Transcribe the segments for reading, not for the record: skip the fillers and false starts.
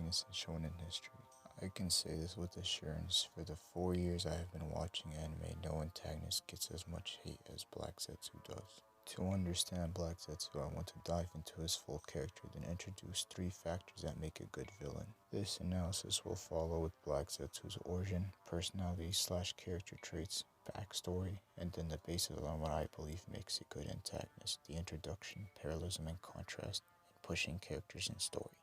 antagonist in shonen history. I can say this with assurance. For the 4 years I have been watching anime, no antagonist gets as much hate as Black Zetsu does. To understand Black Zetsu, I want to dive into his full character, then introduce 3 factors that make a good villain. This analysis will follow with Black Zetsu's origin, personality/character traits, backstory, and then the basis on what I believe makes a good antagonist, the introduction, parallelism and contrast, and pushing characters in story.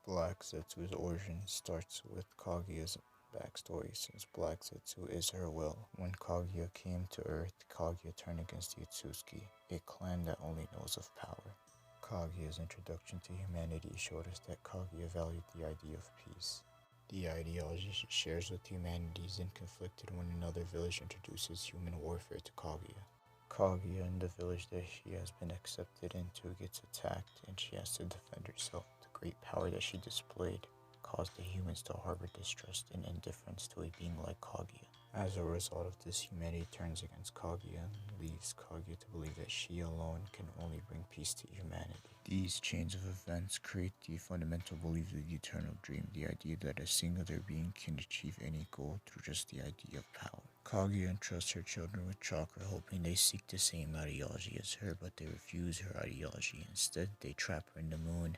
Black Zetsu's origin starts with Kaguya's backstory, since Black Zetsu is her will. When Kaguya came to Earth, Kaguya turned against the Utsuki, a clan that only knows of power. Kaguya's introduction to humanity showed us that Kaguya valued the idea of peace. The ideology she shares with humanity is then conflicted when another village introduces human warfare to Kaguya. Kaguya in the village that she has been accepted into gets attacked and she has to defend herself. The great power that she displayed caused the humans to harbor distrust and indifference to a being like Kaguya. As a result of this, humanity turns against Kaguya and leads Kaguya to believe that she alone can only bring peace to humanity. These chains of events create the fundamental belief of the eternal dream, the idea that a singular being can achieve any goal through just the idea of power. Kaguya entrusts her children with chakra, hoping they seek the same ideology as her, but they refuse her ideology. Instead, they trap her in the moon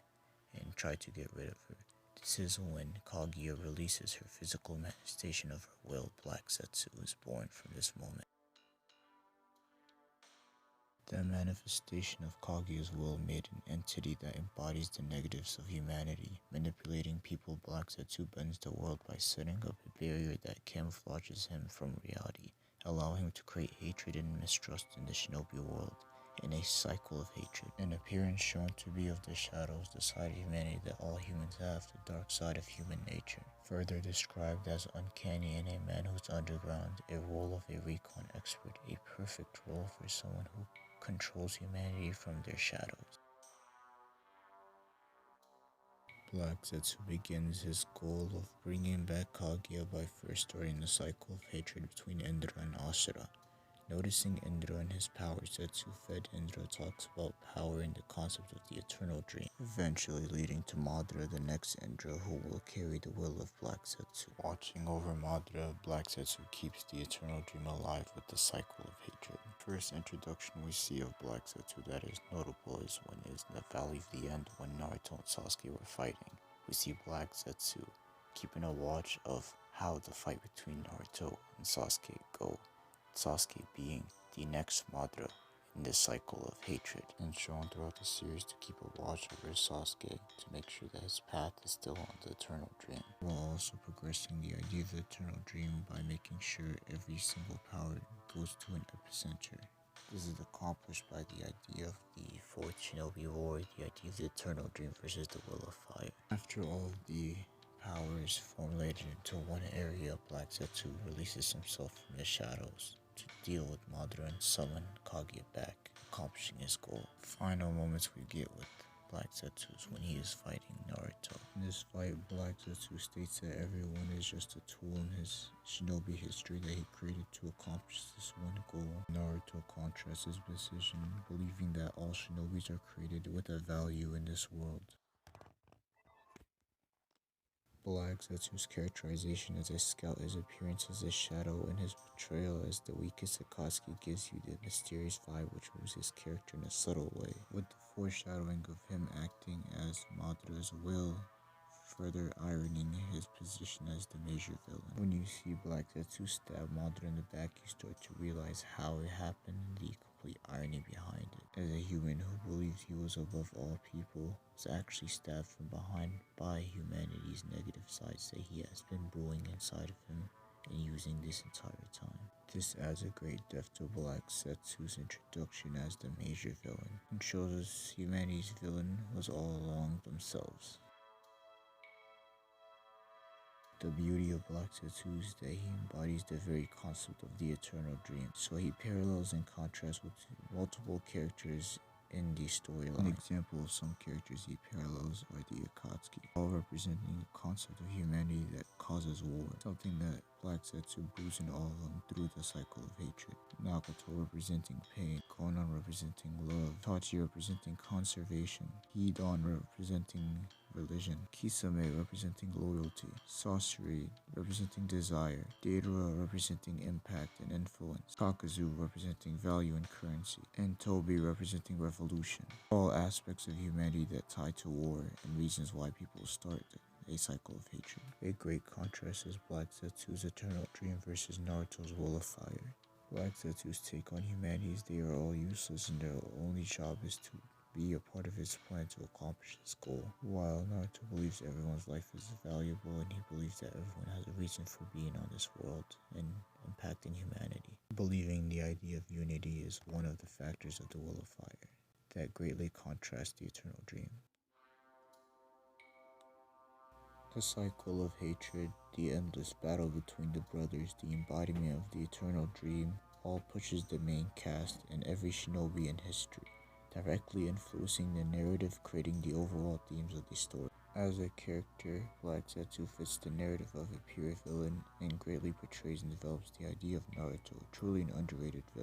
and try to get rid of her. This is when Kaguya releases her physical manifestation of her will. Black Zetsu is born from this moment. The manifestation of Kaguya's will made an entity that embodies the negatives of humanity. Manipulating people, Black Zetsu bends the world by setting up a barrier that camouflages him from reality, allowing him to create hatred and mistrust in the shinobi world, in a cycle of hatred. An appearance shown to be of the shadows, the side of humanity that all humans have, the dark side of human nature. Further described as uncanny in a man who's underground, a role of a recon expert, a perfect role for someone who controls humanity from their shadows. Black Zetsu begins his goal of bringing back Kaguya by first starting the cycle of hatred between Indra and Ashura. Noticing Indra and his power, Zetsu fed Indra talks about power and the concept of the eternal dream, eventually leading to Madara, the next Indra, who will carry the will of Black Zetsu. Watching over Madara, Black Zetsu keeps the eternal dream alive with the cycle of hatred. First introduction we see of Black Zetsu that is notable is when it is in the Valley of the End when Naruto and Sasuke were fighting. We see Black Zetsu keeping a watch of how the fight between Naruto and Sasuke go. Sasuke being the next Madara in this cycle of hatred, and shown throughout the series to keep a watch over Sasuke to make sure that his path is still on the eternal dream, while also progressing the idea of the eternal dream by making sure every single power goes to an epicenter. This is accomplished by the idea of the fourth shinobi war, the idea of the eternal dream versus the will of fire. After all of the powers formulated into one area, Black Zetsu releases himself from the shadows to deal with Madara and summon Kaguya back, accomplishing his goal. Final moments we get with Black Zetsu is when he is fighting Naruto. In this fight, Black Zetsu states that everyone is just a tool in his shinobi history that he created to accomplish this one goal. Naruto contrasts his position, believing that all shinobis are created with a value in this world. Black Zetsu's characterization as a scout, his appearance as a shadow, and his portrayal as the weakest Akatsuki gives you the mysterious vibe which moves his character in a subtle way, with the foreshadowing of him acting as Madara's will, further ironing his position as the major villain. When you see Black Zetsu stab Madara in the back, you start to realize how it happened and the complete irony behind it. As a human who believes he was above all people, was actually stabbed from behind by humanity's negative sides that he has been brewing inside of him and using this entire time. This adds a great depth to Black Zetsu's introduction as the major villain, and shows us humanity's villain was all along themselves. The beauty of Black Zetsu is that he embodies the very concept of the eternal dream, so he parallels and contrasts with multiple characters in the storyline. An example of some characters he parallels are the Akatsuki, all representing a concept of humanity that causes war, something that Black Zetsu brews in all of them through the cycle of hatred. Nagato representing pain, Konan representing love, Itachi representing conservation, Hidan representing religion, Kisame representing loyalty, sorcery representing desire, Deidara representing impact and influence, Kakazu representing value and currency, and Tobi representing revolution. All aspects of humanity that tie to war and reasons why people start a cycle of hatred. A great contrast is Black Zetsu's eternal dream versus Naruto's Will of Fire. Black Zetsu's take on humanity is they are all useless and their only job is to be a part of his plan to accomplish his goal, while Naruto believes everyone's life is valuable and he believes that everyone has a reason for being on this world and impacting humanity. Believing the idea of unity is one of the factors of the Will of Fire that greatly contrasts the Eternal Dream. The cycle of hatred, the endless battle between the brothers, the embodiment of the Eternal Dream, all pushes the main cast and every shinobi in history, directly influencing the narrative, creating the overall themes of the story. As a character, Black Zetsu fits the narrative of a pure villain and greatly portrays and develops the idea of Naruto, truly an underrated villain.